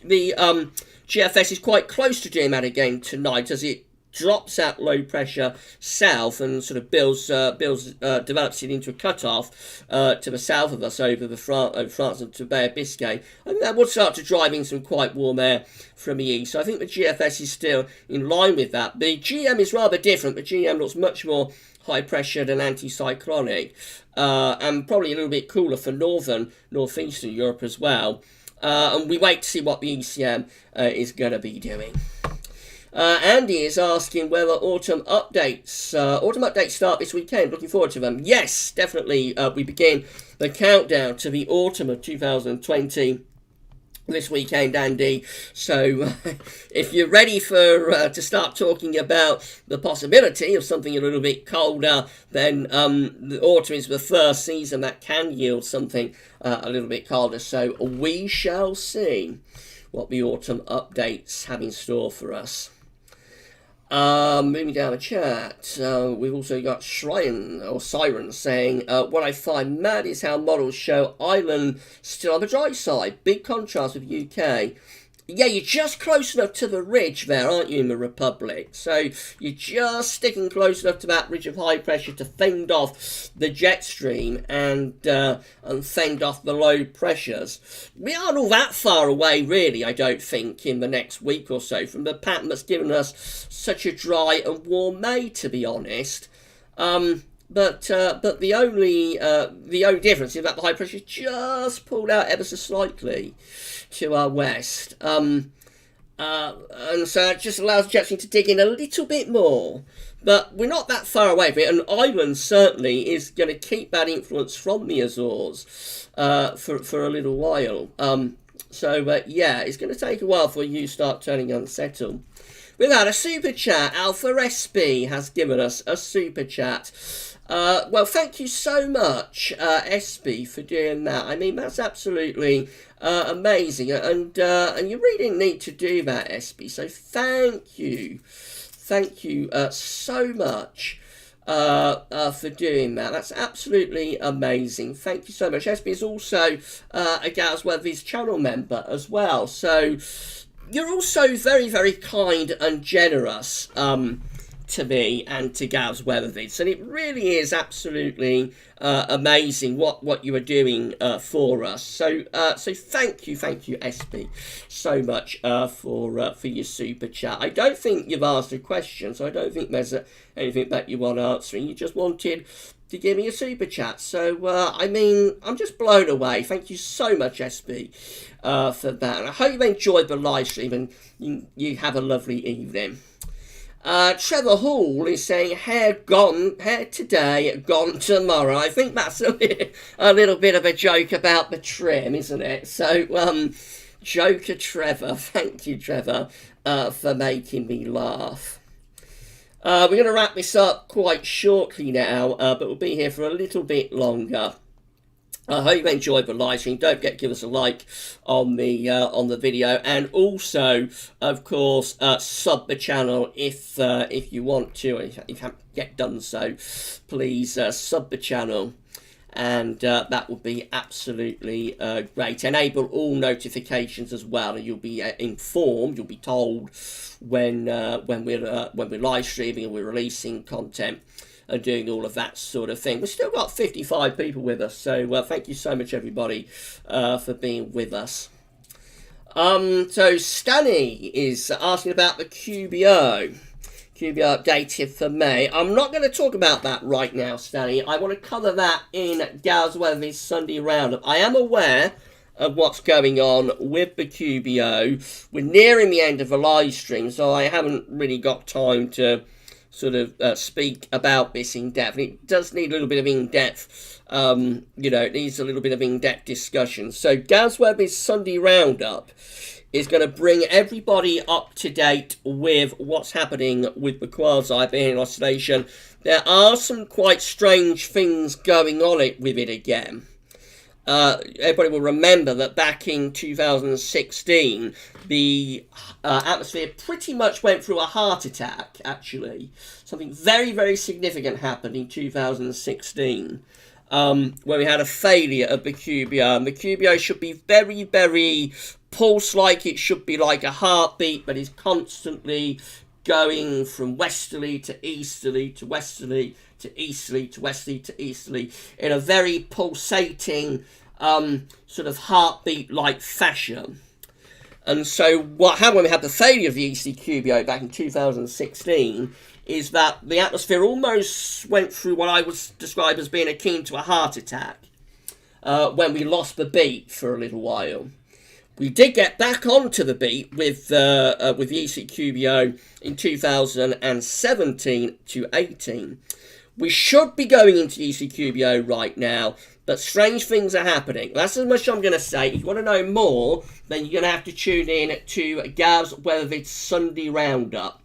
GFS is quite close to doing that again tonight, as it drops out low pressure south and sort of develops it into a cutoff to the south of us over France and to Bay of Biscay. I think that would start to drive in some quite warm air from the east. So I think the GFS is still in line with that. The GM is rather different. The GM looks much more high pressured and anticyclonic, and probably a little bit cooler for northeastern Europe as well. And we wait to see what the ECM is going to be doing. Andy is asking whether autumn updates start this weekend. Looking forward to them. Yes, definitely. We begin the countdown to the autumn of 2020 this weekend, Andy. So if you're ready for to start talking about the possibility of something a little bit colder, then the autumn is the first season that can yield something a little bit colder. So we shall see what the autumn updates have in store for us. Moving down the chat, we've also got Shrine or Siren saying, "What I find mad is how models show Ireland still on the dry side. Big contrast with UK." Yeah, you're just close enough to the ridge there, aren't you, in the Republic? So you're just sticking close enough to that ridge of high pressure to fend off the jet stream and fend off the low pressures. We aren't all that far away, really, I don't think, in the next week or so from the pattern that's given us such a dry and warm May, to be honest. But the only difference is that the high pressure just pulled out ever so slightly to our west, and so it just allows the jet stream to dig in a little bit more. But we're not that far away from it, and Ireland certainly is going to keep that influence from the Azores for a little while. So yeah, it's going to take a while before you start turning unsettled. We've had a super chat. Alpha SB has given us a super chat. Well, thank you so much, SB, for doing that. I mean, that's absolutely amazing, and you really didn't need to do that, SB. So thank you so much for doing that. That's absolutely amazing. Thank you so much. SB is also a Gals Weatherby's channel member as well. So you're also very, very kind and generous to me and to Gals Weatherby's, and it really is absolutely amazing what you are doing for us. So thank you, SB, so much for your super chat. I don't think you've asked a question, so I don't think there's anything that you want answering. You just wanted to give me a super chat. So I mean, I'm just blown away. Thank you so much, SB, for that. And I hope you enjoyed the live stream and you have a lovely evening. Trevor Hall is saying, hair today, gone tomorrow. I think that's a little bit of a joke about the trim, isn't it? So, Joker Trevor, thank you, Trevor, for making me laugh. We're going to wrap this up quite shortly now, but we'll be here for a little bit longer. I hope you enjoyed the live stream. Don't forget to give us a like on the video, and also, of course, sub the channel if you want to. If you haven't yet done so, please sub the channel, and that would be absolutely great. Enable all notifications as well, and you'll be informed. You'll be told when we're live streaming and we're releasing content and doing all of that sort of thing. We've still got 55 people with us, so thank you so much, everybody, for being with us. So Stanny is asking about the QBO updated for May. I'm not going to talk about that right now, Stanny. I want to cover that in Gals Weatherby's Sunday Roundup. I am aware of what's going on with the QBO. We're nearing the end of the live stream, so I haven't really got time to sort of speak about this in depth. It does need a little bit of in-depth, it needs a little bit of in-depth discussion. So Gals Weatherby's Sunday Roundup is going to bring everybody up to date with what's happening with the quasi being oscillation. There are some quite strange things going on with it again. Everybody will remember that back in 2016, the atmosphere pretty much went through a heart attack, actually. Something very, very significant happened in 2016, where we had a failure of the QBO. And the QBO should be very, very pulse-like. It should be like a heartbeat, but is constantly going from westerly to easterly to westerly to easterly to westerly to easterly in a very pulsating sort of heartbeat-like fashion. And so what happened when we had the failure of the ECQBO back in 2016 is that the atmosphere almost went through what I would describe as being akin to a heart attack when we lost the beat for a little while. We did get back onto the beat with the ECQBO in 2017 to 18. We should be going into ECQBO right now, but strange things are happening. That's as much as I'm going to say. If you want to know more, then you're going to have to tune in to Gals Weatherby's Sunday Roundup,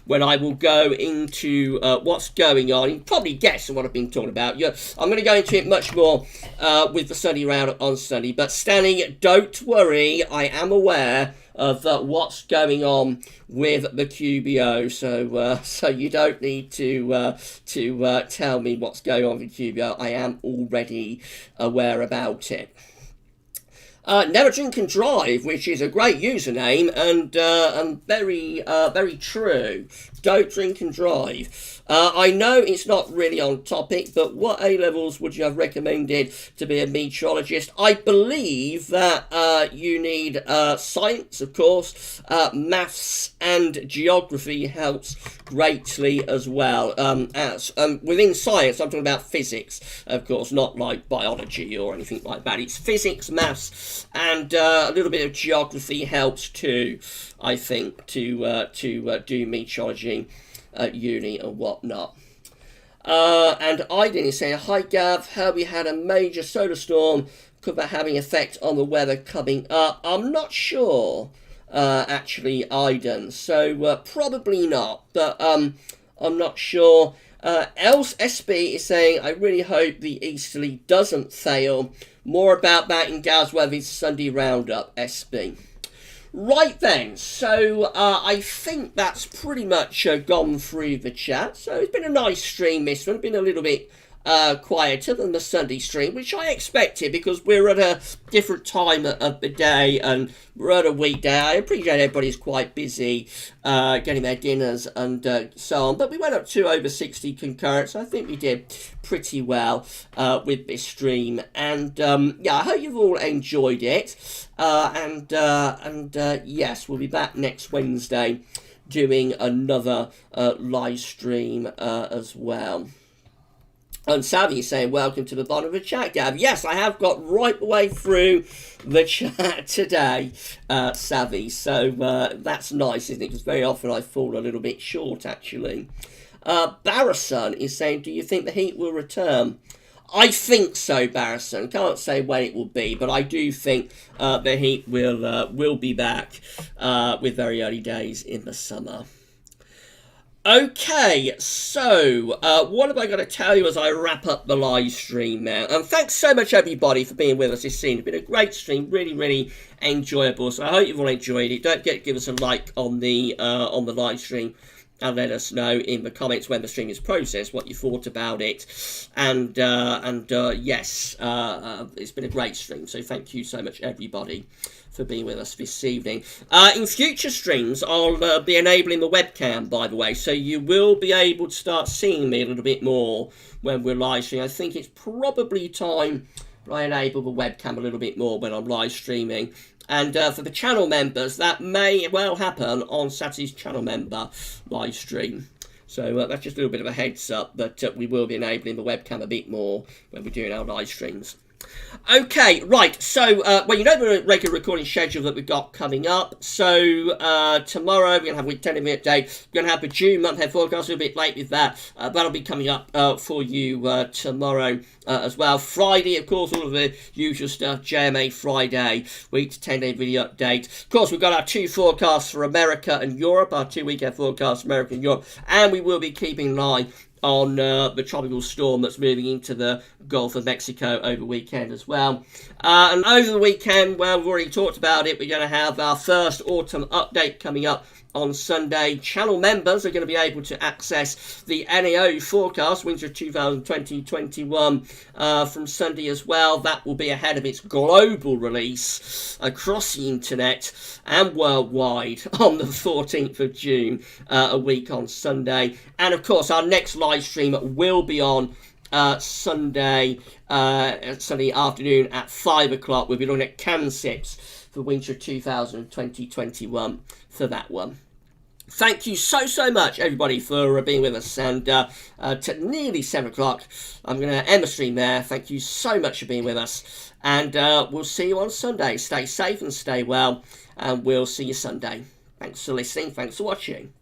when I will go into what's going on. You can probably guess what I've been talking about. I'm going to go into it much more with the study round on Sunday. But Stanley, don't worry. I am aware of what's going on with the QBO, so you don't need to tell me what's going on with QBO. I am already aware about it. Never Drink and Drive, which is a great username and very true. Don't drink and drive. I know it's not really on topic, but what A-levels would you have recommended to be a meteorologist? I believe that you need science, of course, maths and geography helps greatly as well. Within science, I'm talking about physics, of course, not like biology or anything like that. It's physics, maths, and a little bit of geography helps too, I think, to do meteorology at uni and whatnot. And Aiden is saying, hi Gav, heard we had a major solar storm. Could that having effect on the weather coming up? I'm not sure, actually, Aiden. So probably not, but I'm not sure. Else SB is saying, I really hope the easterly doesn't fail. More about that in Gav's Weather's Sunday Roundup, SB. Right then, so I think that's pretty much gone through the chat. So it's been a nice stream, this one. Been a little bit quieter than the Sunday stream, which I expected because we're at a different time of the day and we're at a weekday. I appreciate everybody's quite busy getting their dinners and so on, but we went up to over 60 concurrents. So I think we did pretty well with this stream, and yeah, I hope you've all enjoyed it. Yes, we'll be back next Wednesday doing another live stream as well. And Savvy is saying, welcome to the bottom of the chat, Gav. Yes, I have got right the way through the chat today, Savvy. So that's nice, isn't it? Because very often I fall a little bit short, actually. Barrison is saying, do you think the heat will return? I think so, Barrison. Can't say when it will be, but I do think the heat will be back with very early days in the summer. Okay, so what am I going to tell you as I wrap up the live stream now? And thanks so much, everybody, for being with us this evening. It's been a great stream, really, really enjoyable. So I hope you've all enjoyed it. Don't forget to give us a like on the live stream and let us know in the comments when the stream is processed what you thought about it. And yes, it's been a great stream. So thank you so much, everybody, for being with us this evening. In future streams, I'll be enabling the webcam, by the way, so you will be able to start seeing me a little bit more when we're live streaming. I think it's probably time I enable the webcam a little bit more when I'm live streaming. And for the channel members, that may well happen on Saturday's channel member live stream. So that's just a little bit of a heads up, but we will be enabling the webcam a bit more when we're doing our live streams. Okay, right, so, well, you know the regular recording schedule that we've got coming up. So, tomorrow we're going to have a week 10 minute day. We're going to have the June month-end forecast, a little bit late with that. That'll be coming up for you tomorrow as well. Friday, of course, all of the usual stuff. JMA Friday, week to 10-day video update. Of course, we've got our 2 forecasts for America and Europe, our 2 weekend forecasts for America and Europe. And we will be keeping an eye on the tropical storm that's moving into the Gulf of Mexico over the weekend as well. And over the weekend, well, we've already talked about it, we're going to have our first autumn update coming up on Sunday. Channel members are going to be able to access the NAO forecast, winter 2020-21, from Sunday as well. That will be ahead of its global release across the internet and worldwide on the 14th of June, a week on Sunday. And of course, our next live stream will be on Sunday afternoon at 5 o'clock. We'll be looking at CANSIPs for winter 2020-21 for that one. Thank you so much, everybody, for being with us. And to nearly 7 o'clock, I'm going to end the stream there. Thank you so much for being with us. And we'll see you on Sunday. Stay safe and stay well. And we'll see you Sunday. Thanks for listening. Thanks for watching.